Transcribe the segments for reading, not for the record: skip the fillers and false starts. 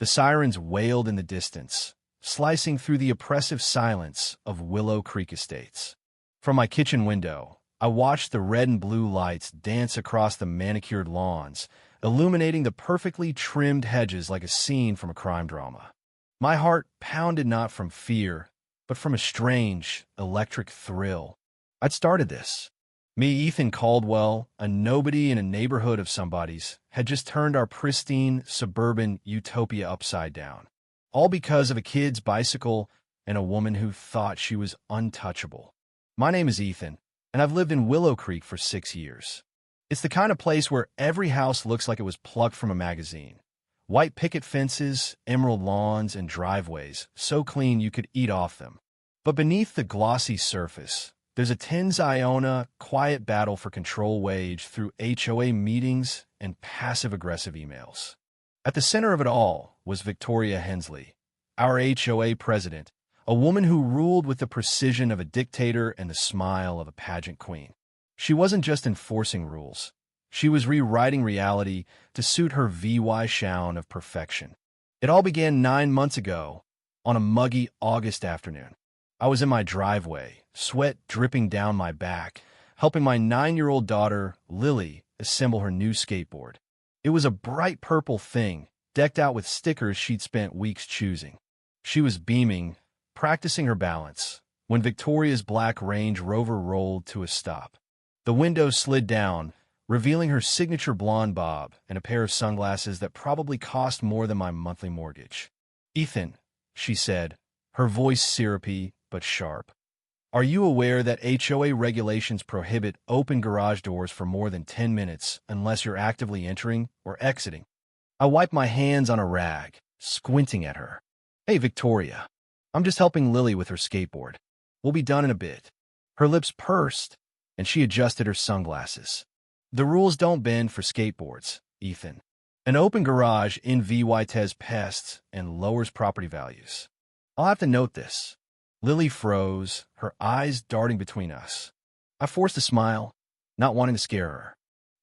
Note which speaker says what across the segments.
Speaker 1: The sirens wailed in the distance, slicing through the oppressive silence of Willow Creek Estates. From my kitchen window, I watched the red and blue lights dance across the manicured lawns, illuminating the perfectly trimmed hedges like a scene from a crime drama. My heart pounded not from fear, but from a strange, electric thrill. I'd started this. Me, Ethan Caldwell, a nobody in a neighborhood of somebody's, had just turned our pristine, suburban utopia upside down. All because of a kid's bicycle and a woman who thought she was untouchable. My name is Ethan, and I've lived in Willow Creek for 6 years. It's the kind of place where every house looks like it was plucked from a magazine. White picket fences, emerald lawns, and driveways, so clean you could eat off them. But beneath the glossy surface, there's a tens iona, quiet battle for control waged through HOA meetings and passive-aggressive emails. At the center of it all was Victoria Hensley, our HOA president, a woman who ruled with the precision of a dictator and the smile of a pageant queen. She wasn't just enforcing rules. She was rewriting reality to suit her VY shown of perfection. It all began 9 months ago, on a muggy August afternoon. I was in my driveway, sweat dripping down my back, helping my 9-year-old daughter, Lily, assemble her new skateboard. It was a bright purple thing, decked out with stickers she'd spent weeks choosing. She was beaming, practicing her balance, when Victoria's black Range Rover rolled to a stop. The window slid down, revealing her signature blonde bob and a pair of sunglasses that probably cost more than my monthly mortgage. "Ethan," she said, her voice syrupy but sharp, "are you aware that HOA regulations prohibit open garage doors for more than 10 minutes unless you're actively entering or exiting?" I wiped my hands on a rag, squinting at her. "Hey, Victoria, I'm just helping Lily with her skateboard. We'll be done in a bit." Her lips pursed, and she adjusted her sunglasses. "The rules don't bend for skateboards, Ethan. An open garage invites pests and lowers property values. I'll have to note this." Lily froze, her eyes darting between us. I forced a smile, not wanting to scare her.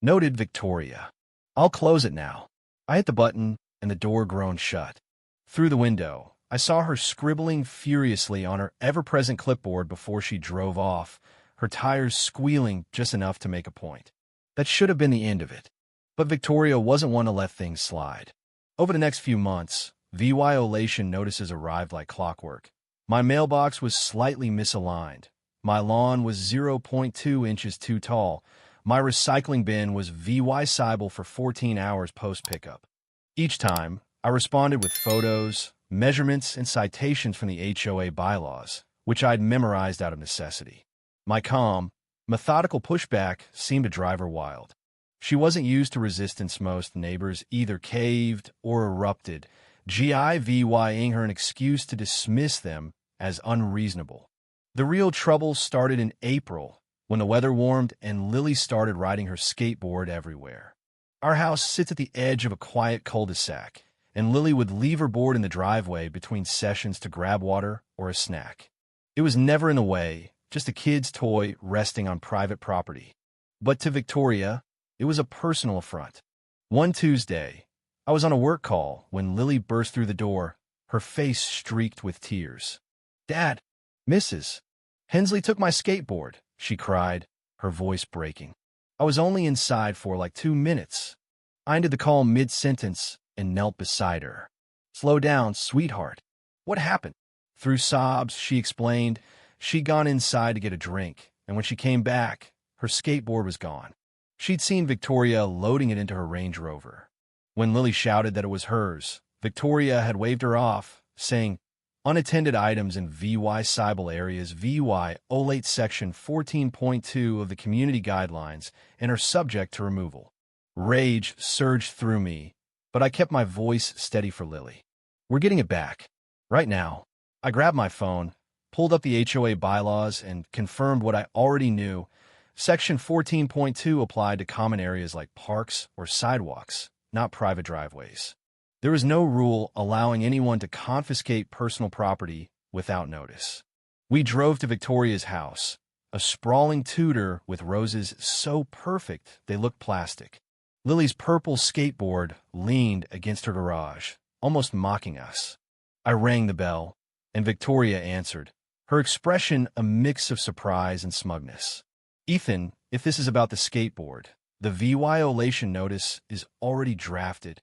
Speaker 1: "Noted, Victoria. I'll close it now." I hit the button, and the door groaned shut. Through the window, I saw her scribbling furiously on her ever-present clipboard before she drove off, her tires squealing just enough to make a point. That should have been the end of it. But Victoria wasn't one to let things slide. Over the next few months, violation notices arrived like clockwork. My mailbox was slightly misaligned. My lawn was 0.2 inches too tall. My recycling bin was VY-sible for 14 hours post-pickup. Each time, I responded with photos, measurements, and citations from the HOA bylaws, which I'd memorized out of necessity. My calm, methodical pushback seemed to drive her wild. She wasn't used to resistance. Most neighbors either caved or erupted, giving her an excuse to dismiss them as unreasonable. The real trouble started in April, when the weather warmed and Lily started riding her skateboard everywhere. Our house sits at the edge of a quiet cul-de-sac, and Lily would leave her board in the driveway between sessions to grab water or a snack. It was never in the way, just a kid's toy resting on private property. But to Victoria, it was a personal affront. One Tuesday, I was on a work call when Lily burst through the door, her face streaked with tears. "Dad, Mrs. Hensley took my skateboard," she cried, her voice breaking. I was only inside for like 2 minutes. I ended the call mid-sentence and knelt beside her. "Slow down, sweetheart. What happened?" Through sobs, she explained she'd gone inside to get a drink, and when she came back, her skateboard was gone. She'd seen Victoria loading it into her Range Rover. When Lily shouted that it was hers, Victoria had waved her off, saying, "Unattended items in VY-sible areas violate Section 14.2 of the Community Guidelines and are subject to removal." Rage surged through me, but I kept my voice steady for Lily. "We're getting it back. Right now." I grabbed my phone, pulled up the HOA bylaws, and confirmed what I already knew. Section 14.2 applied to common areas like parks or sidewalks, not private driveways. There was no rule allowing anyone to confiscate personal property without notice. We drove to Victoria's house, a sprawling Tudor with roses so perfect they looked plastic. Lily's purple skateboard leaned against her garage, almost mocking us. I rang the bell, and Victoria answered, her expression a mix of surprise and smugness. Ethan, if this is about the skateboard, the violation notice is already drafted.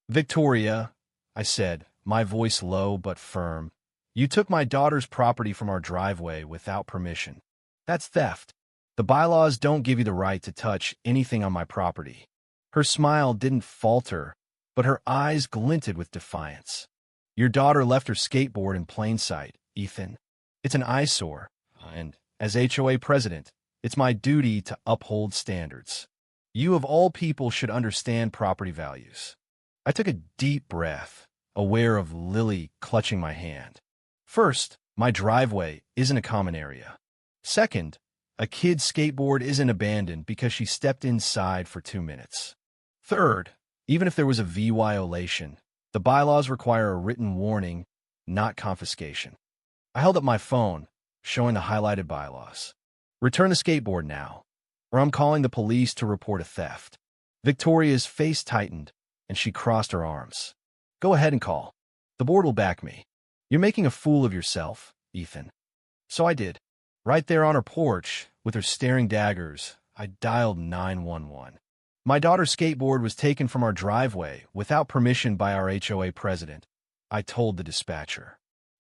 Speaker 1: Victoria, I said, my voice low but firm, you took my daughter's property from our driveway without permission. That's theft. The bylaws don't give you the right to touch anything on my property. Her smile didn't falter, but her eyes glinted with defiance. Your daughter left her skateboard in plain sight, Ethan. It's an eyesore, and as HOA president, it's my duty to uphold standards. You of all people should understand property values. I took a deep breath, aware of Lily clutching my hand. First, my driveway isn't a common area. Second, a kid's skateboard isn't abandoned because she stepped inside for 2 minutes. Third, even if there was a violation, the bylaws require a written warning, not confiscation. I held up my phone, showing the highlighted bylaws. Return the skateboard now, or I'm calling the police to report a theft. Victoria's face tightened, and she crossed her arms. Go ahead and call. The board will back me. You're making a fool of yourself, Ethan. So I did. Right there on her porch, with her staring daggers, I dialed 911. My daughter's skateboard was taken from our driveway without permission by our HOA president, I told the dispatcher.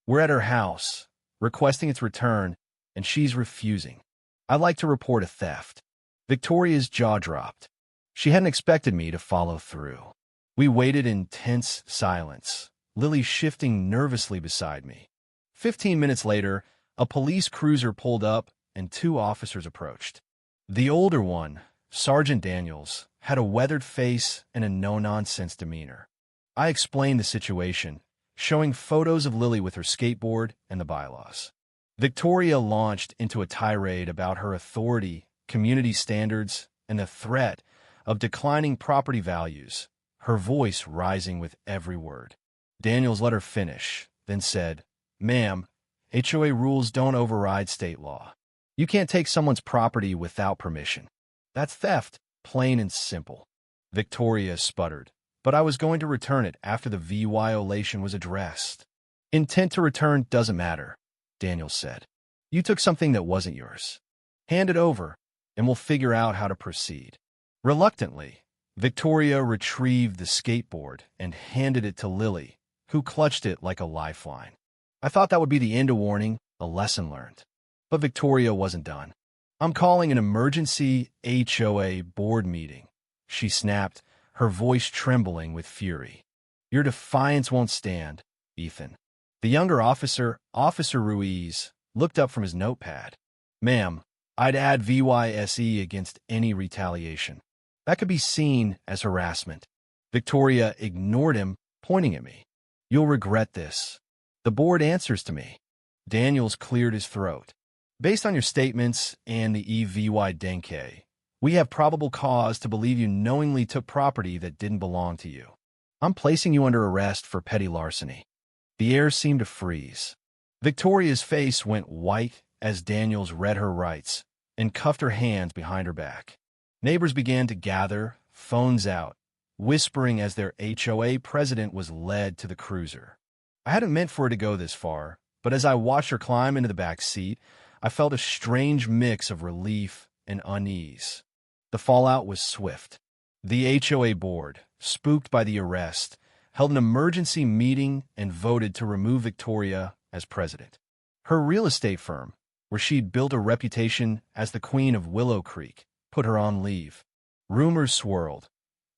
Speaker 1: We're at her house, requesting its return, and she's refusing. I'd like to report a theft. Victoria's jaw dropped. She hadn't expected me to follow through. We waited in tense silence, Lily shifting nervously beside me. 15 minutes later, a police cruiser pulled up and 2 officers approached. The older one, Sergeant Daniels, had a weathered face and a no-nonsense demeanor. I explained the situation, showing photos of Lily with her skateboard and the bylaws. Victoria launched into a tirade about her authority, community standards, and the threat of declining property values, her voice rising with every word. Daniels let her finish, then said, "Ma'am, HOA rules don't override state law. You can't take someone's property without permission. That's theft, plain and simple." Victoria sputtered, "But I was going to return it after the violation was addressed." "Intent to return doesn't matter," Daniels said. "You took something that wasn't yours. Hand it over, and we'll figure out how to proceed." Reluctantly, Victoria retrieved the skateboard and handed it to Lily, who clutched it like a lifeline. I thought that would be the end of warning, a lesson learned. But Victoria wasn't done. "I'm calling an emergency HOA board meeting," she snapped, her voice trembling with fury. "Your defiance won't stand, Ethan." The younger officer, Officer Ruiz, looked up from his notepad. "Ma'am, I'd add VYSE against any retaliation. That could be seen as harassment." Victoria ignored him, pointing at me. "You'll regret this. The board answers to me." Daniels cleared his throat. "Based on your statements and the EVY Denke, we have probable cause to believe you knowingly took property that didn't belong to you. I'm placing you under arrest for petty larceny." The air seemed to freeze. Victoria's face went white as Daniels read her rights and cuffed her hands behind her back. Neighbors began to gather, phones out, whispering as their HOA president was led to the cruiser. I hadn't meant for her to go this far, but as I watched her climb into the back seat, I felt a strange mix of relief and unease. The fallout was swift. The HOA board, spooked by the arrest, held an emergency meeting and voted to remove Victoria as president. Her real estate firm, where she'd built a reputation as the queen of Willow Creek, put her on leave. Rumors swirled.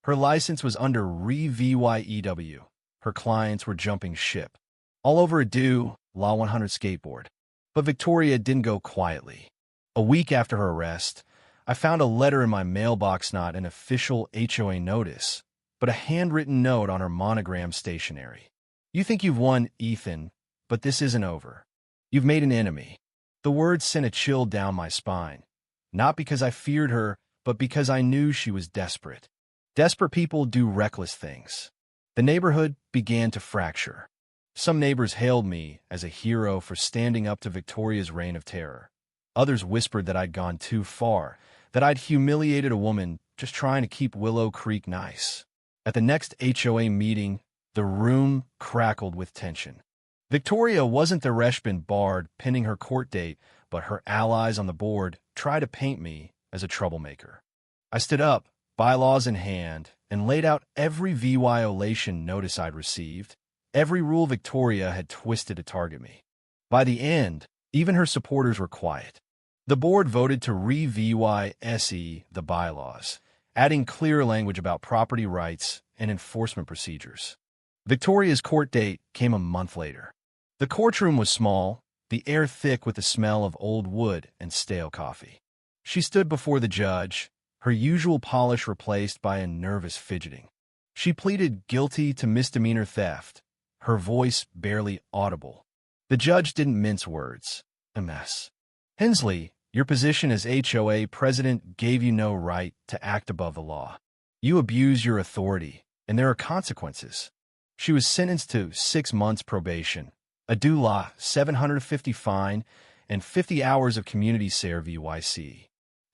Speaker 1: Her license was under VYEW. Her clients were jumping ship. All over a due Law 100 skateboard. But Victoria didn't go quietly. A week after her arrest, I found a letter in my mailbox, not an official HOA notice, but a handwritten note on her monogram stationery. "You think you've won, Ethan, but this isn't over. You've made an enemy." The words sent a chill down my spine, not because I feared her, but because I knew she was desperate. Desperate people do reckless things. The neighborhood began to fracture. Some neighbors hailed me as a hero for standing up to Victoria's reign of terror. Others whispered that I'd gone too far, that I'd humiliated a woman just trying to keep Willow Creek nice. At the next HOA meeting, The room crackled with tension. Victoria wasn't the Reshbin bard pinning her court date, but her allies on the board tried to paint me as a troublemaker. I stood up, bylaws in hand, and laid out every violation notice I'd received, every rule Victoria had twisted to target me. By the end, even her supporters were quiet. The board voted to re-VYSE the bylaws, adding clear language about property rights and enforcement procedures. Victoria's court date came a month later. The courtroom was small, the air thick with the smell of old wood and stale coffee. She stood before the judge, her usual polish replaced by a nervous fidgeting. She pleaded guilty to misdemeanor theft, her voice barely audible. The judge didn't mince words. MS. Hensley, your position as HOA president gave you no right to act above the law. You abuse your authority, and there are consequences. She was sentenced to 6 months probation, a DULA, 750 fine, and 50 hours of community service.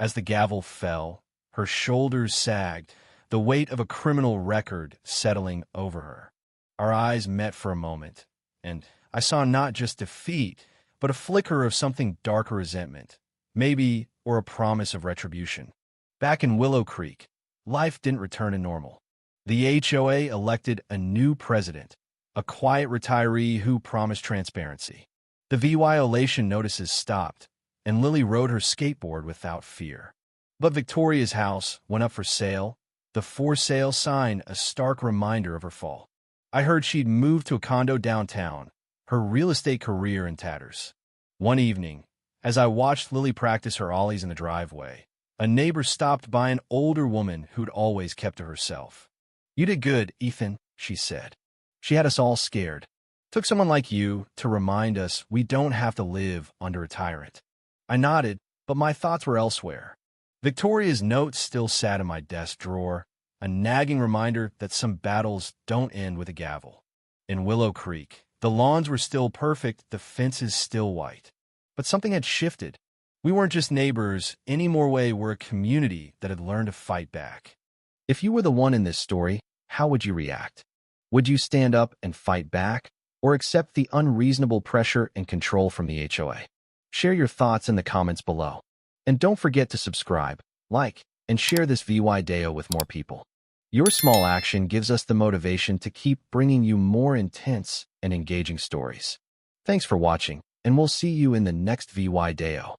Speaker 1: As the gavel fell, her shoulders sagged, the weight of a criminal record settling over her. Our eyes met for a moment, and I saw not just defeat, but a flicker of something darker resentment, maybe, or a promise of retribution. Back in Willow Creek, life didn't return to normal. The HOA elected a new president, a quiet retiree who promised transparency. The violation notices stopped, and Lily rode her skateboard without fear. But Victoria's house went up for sale, the for sale sign a stark reminder of her fall. I heard she'd moved to a condo downtown, her real estate career in tatters. One evening, as I watched Lily practice her ollies in the driveway, a neighbor stopped by an older woman who'd always kept to herself. "You did good, Ethan," she said. She had us all scared. "Took someone like you to remind us we don't have to live under a tyrant." I nodded, but my thoughts were elsewhere. Victoria's note still sat in my desk drawer, a nagging reminder that some battles don't end with a gavel. In Willow Creek, the lawns were still perfect, the fences still white. But something had shifted. We weren't just neighbors anymore. We were a community that had learned to fight back. If you were the one in this story, how would you react? Would you stand up and fight back, or accept the unreasonable pressure and control from the HOA? Share your thoughts in the comments below. And don't forget to subscribe, like, and share this video with more people. Your small action gives us the motivation to keep bringing you more intense and engaging stories. Thanks for watching, and we'll see you in the next video.